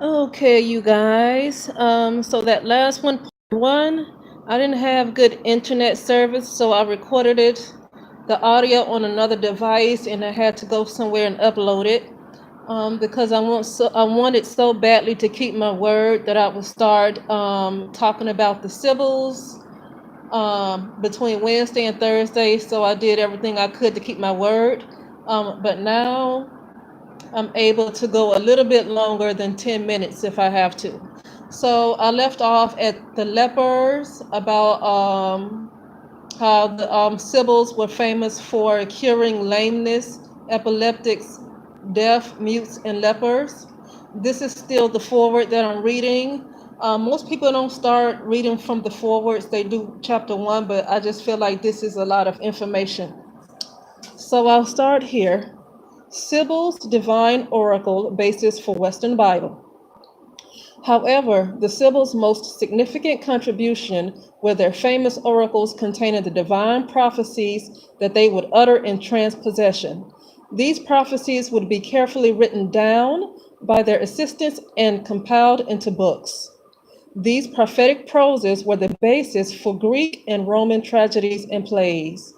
Okay, you guys. So that last one, part one, I didn't have good internet service, so I recorded the audio on another device, and I had to go somewhere and upload it. Because I wanted so badly to keep my word that I would start talking about the Sybils between Wednesday and Thursday. So I did everything I could to keep my word. But now I'm able to go a little bit longer than 10 minutes if I have to. So I left off at the lepers about how the Sybils were famous for curing lameness, epileptics, deaf, mutes, and lepers. This is still the forward that I'm reading. Most people don't start reading from the forwards, they do chapter one, but I just feel like this is a lot of information. So I'll start here. Sybils' divine oracle basis for Western Bible. However, the Sybils' most significant contribution were their famous oracles containing the divine prophecies that they would utter in trance possession. These prophecies would be carefully written down by their assistants and compiled into books. These prophetic proses were the basis for Greek and Roman tragedies and plays.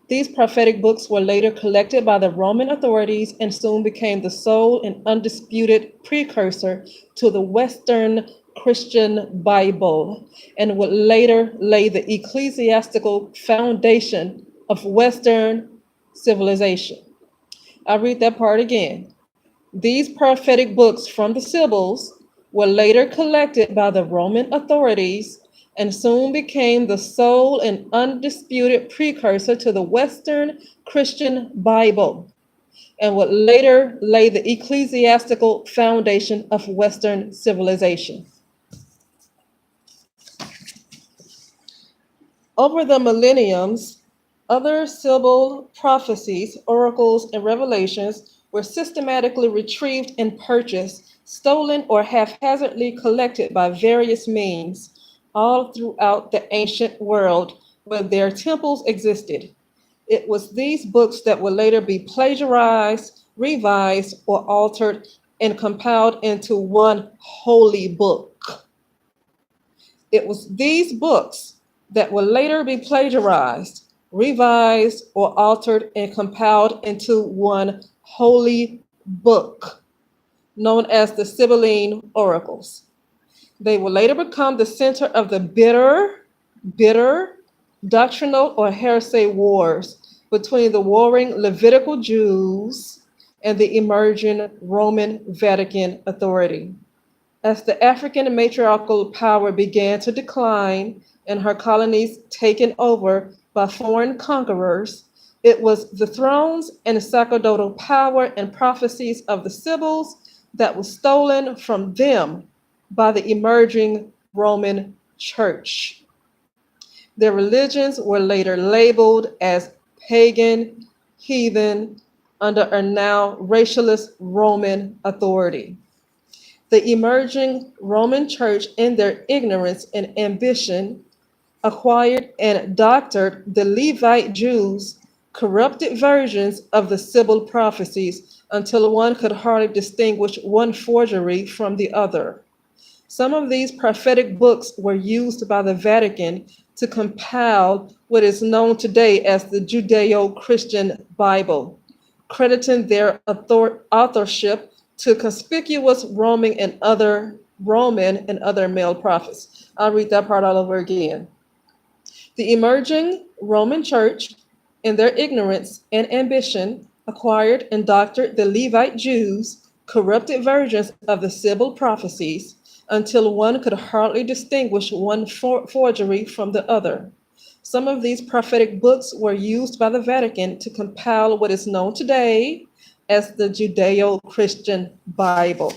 These prophetic books were later collected by the Roman authorities and soon became the sole and undisputed precursor to the Western Christian Bible, and would later lay the ecclesiastical foundation of Western civilization. I'll read that part again. These prophetic books from the Sybils were later collected by the Roman authorities and soon became the sole and undisputed precursor to the Western Christian Bible, and would later lay the ecclesiastical foundation of Western civilization. Over the millenniums, other Sybil prophecies, oracles, and revelations were systematically retrieved and purchased, stolen, or haphazardly collected by various means, all throughout the ancient world where their temples existed. It was these books that would later be plagiarized, revised, or altered and compiled into one holy book. It was these books that would later be plagiarized, revised, or altered and compiled into one holy book known as the Sibylline oracles. They will later become the center of the bitter doctrinal or heresy wars between the warring Levitical Jews and the emerging Roman Vatican authority. As the African matriarchal power began to decline and her colonies taken over by foreign conquerors, it was the thrones and sacerdotal power and prophecies of the Sybils that was stolen from them by the emerging Roman Church. Their religions were later labeled as pagan, heathen, under a now racialist Roman authority. The emerging Roman Church, in their ignorance and ambition, acquired and doctored the Levite Jews' corrupted versions of the Sybil prophecies until one could hardly distinguish one forgery from the other. Some of these prophetic books were used by the Vatican to compile what is known today as the Judeo-Christian Bible, crediting their authorship to conspicuous Roman and other male prophets. I'll read that part all over again. The emerging Roman Church, in their ignorance and ambition, acquired and doctored the Levite Jews' corrupted versions of the Sybil prophecies until one could hardly distinguish one forgery from the other. Some of these prophetic books were used by the Vatican to compile what is known today as the Judeo-Christian Bible,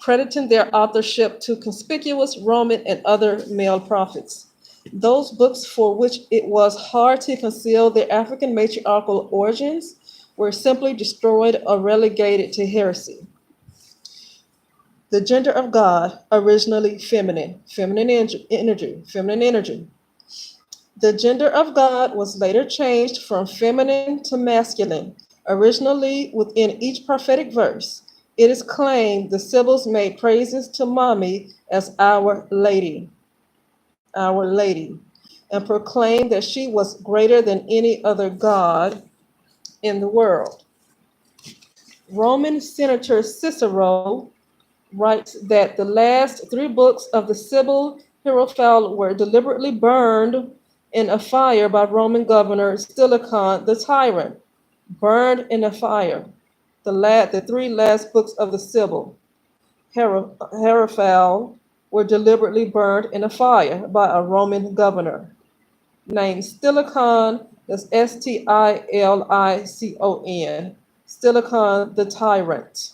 crediting their authorship to conspicuous Roman and other male prophets. Those books for which it was hard to conceal their African matriarchal origins were simply destroyed or relegated to heresy. The gender of God, originally feminine, feminine energy. The gender of God was later changed from feminine to masculine, originally within each prophetic verse. It is claimed the Sybils made praises to Mommy as Our Lady, and proclaimed that she was greater than any other god in the world. Roman Senator Cicero writes that the last three books of the Sibyl Hierophant were deliberately burned in a fire by Roman governor Stilicon the tyrant. Burned in a fire. The three last books of the Sibyl Hierophant were deliberately burned in a fire by a Roman governor named Stilicon. That's Stilicon. Stilicon the tyrant.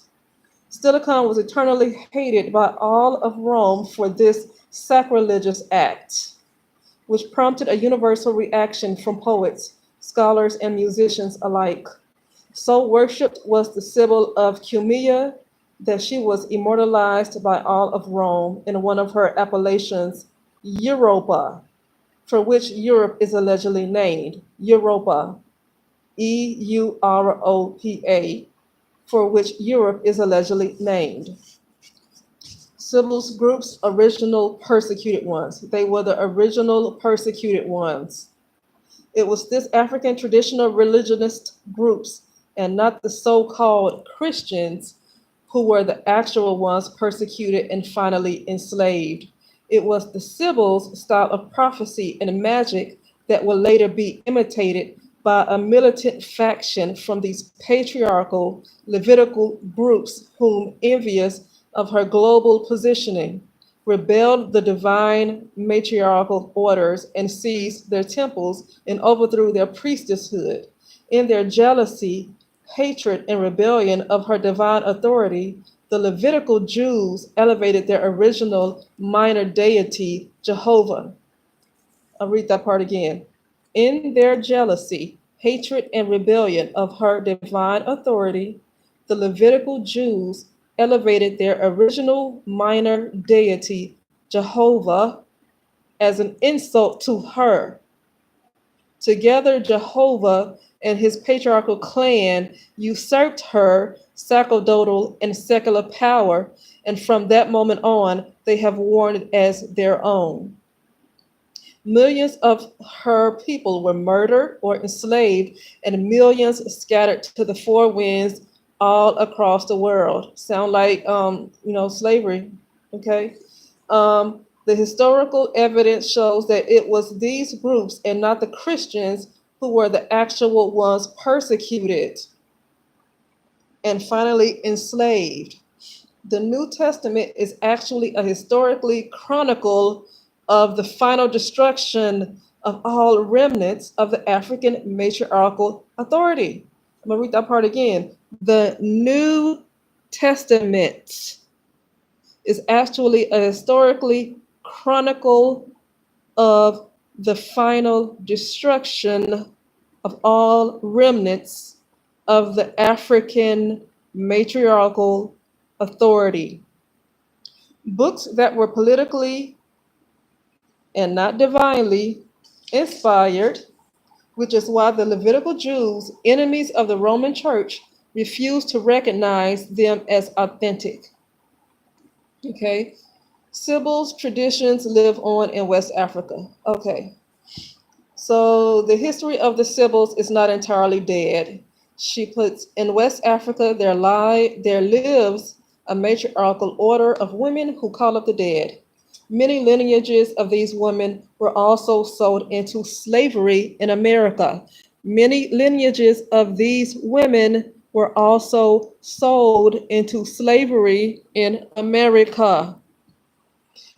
Stilicon was eternally hated by all of Rome for this sacrilegious act, which prompted a universal reaction from poets, scholars, and musicians alike. So worshipped was the Sibyl of Cumia that she was immortalized by all of Rome in one of her appellations, Europa, for which Europe is allegedly named. Europa, Europa, for which Europe is allegedly named. Sybils groups, original persecuted ones. They were the original persecuted ones. It was this African traditional religionist groups and not the so-called Christians who were the actual ones persecuted and finally enslaved. It was the Sybils' style of prophecy and magic that will later be imitated by a militant faction from these patriarchal Levitical groups whom, envious of her global positioning, rebelled the divine matriarchal orders and seized their temples and overthrew their priestesshood. In their jealousy, hatred, and rebellion of her divine authority, the Levitical Jews elevated their original minor deity, Jehovah. I'll read that part again. In their jealousy, hatred, and rebellion of her divine authority, the Levitical Jews elevated their original minor deity, Jehovah, as an insult to her. Together, Jehovah and his patriarchal clan usurped her sacerdotal and secular power, and from that moment on, they have worn it as their own. Millions of her people were murdered or enslaved, and millions scattered to the four winds all across the world. Sound like slavery, okay? The historical evidence shows that it was these groups and not the Christians who were the actual ones persecuted and finally enslaved. The New Testament is actually a historically chronicle of the final destruction of all remnants of the African matriarchal authority. I'm going to read that part again. The New Testament is actually a historically chronicle of the final destruction of all remnants of the African matriarchal authority. Books that were politically and not divinely inspired, which is why the Levitical Jews, enemies of the Roman Church, refused to recognize them as authentic. Okay, Sybils traditions live on in West Africa. Okay, so the history of the Sybils is not entirely dead. She puts in West Africa there lives a matriarchal order of women who call up the dead. Many lineages of these women were also sold into slavery in America. Many lineages of these women were also sold into slavery in America.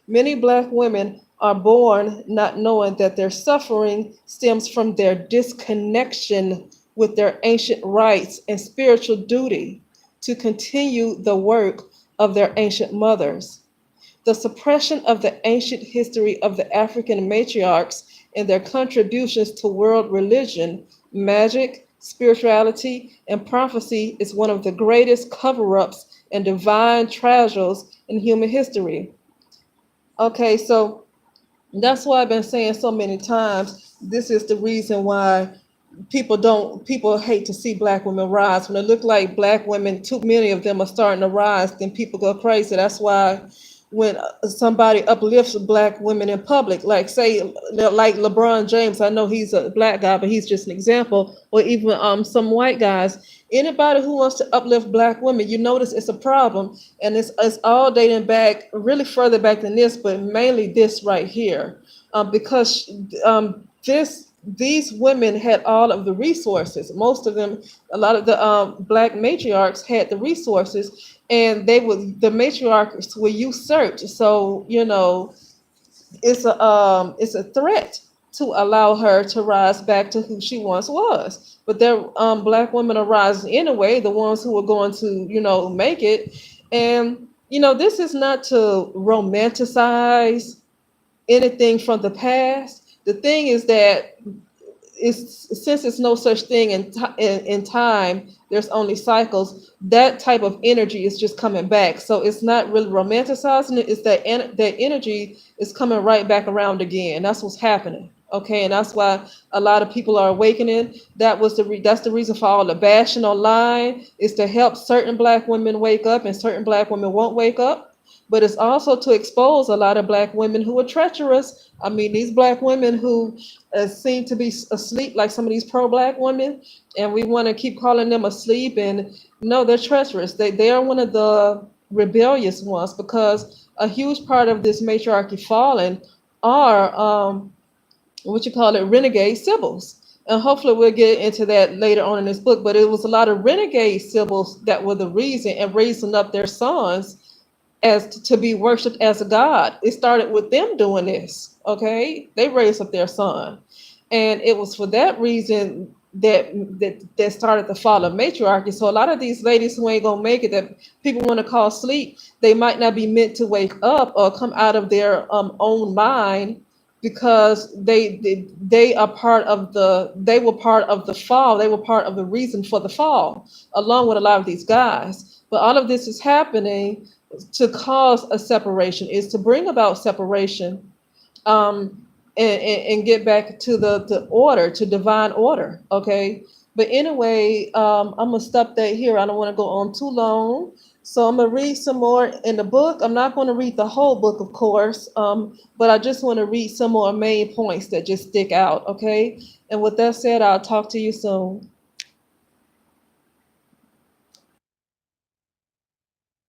Many Black women are born not knowing that their suffering stems from their disconnection with their ancient rights and spiritual duty to continue the work of their ancient mothers. The suppression of the ancient history of the African matriarchs and their contributions to world religion, magic, spirituality, and prophecy is one of the greatest cover-ups and divine tragedies in human history. Okay, so that's why I've been saying so many times, this is the reason why people hate to see black women rise. When it look like black women, too many of them are starting to rise, then people go crazy. That's why when somebody uplifts black women in public, like say like LeBron James, I know he's a black guy, but he's just an example, or even some white guys. Anybody who wants to uplift black women, you notice it's a problem, and it's all dating back, really further back than this, but mainly this right here, because this these women had all of the resources. Most of them, a lot of the black matriarchs had the resources, and the matriarchs were usurped. So it's a threat to allow her to rise back to who she once was. But there, black women are rising anyway, the ones who are going to make it. And this is not to romanticize anything from the past. The thing is that since it's no such thing in time, there's only cycles. That type of energy is just coming back, so it's not really romanticizing it. It's that energy is coming right back around again. That's what's happening. Okay, and that's why a lot of people are awakening. That's the reason for all the bashing online, is to help certain black women wake up, and certain black women won't wake up. But it's also to expose a lot of black women who are treacherous. I mean, these black women who seem to be asleep, like some of these pro-black women, and we want to keep calling them asleep. And no, they're treacherous. They are one of the rebellious ones, because a huge part of this matriarchy fallen are what you call it, renegade Sybils. And hopefully we'll get into that later on in this book. But it was a lot of renegade Sybils that were the reason, and raising up their sons as to be worshipped as a god. It started with them doing this. Okay, they raised up their son, and it was for that reason that started the fall of matriarchy. So a lot of these ladies who ain't gonna make it, that people want to call sleep, they might not be meant to wake up or come out of their own mind, because they are part of they were part of the fall. They were part of the reason for the fall, along with a lot of these guys. But all of this is happening to cause a separation, is to bring about separation, and get back to the order, to divine order. Okay. But anyway, I'm gonna stop that here. I don't want to go on too long. So I'm gonna read some more in the book. I'm not going to read the whole book, of course, but I just want to read some more main points that just stick out. Okay. And with that said, I'll talk to you soon.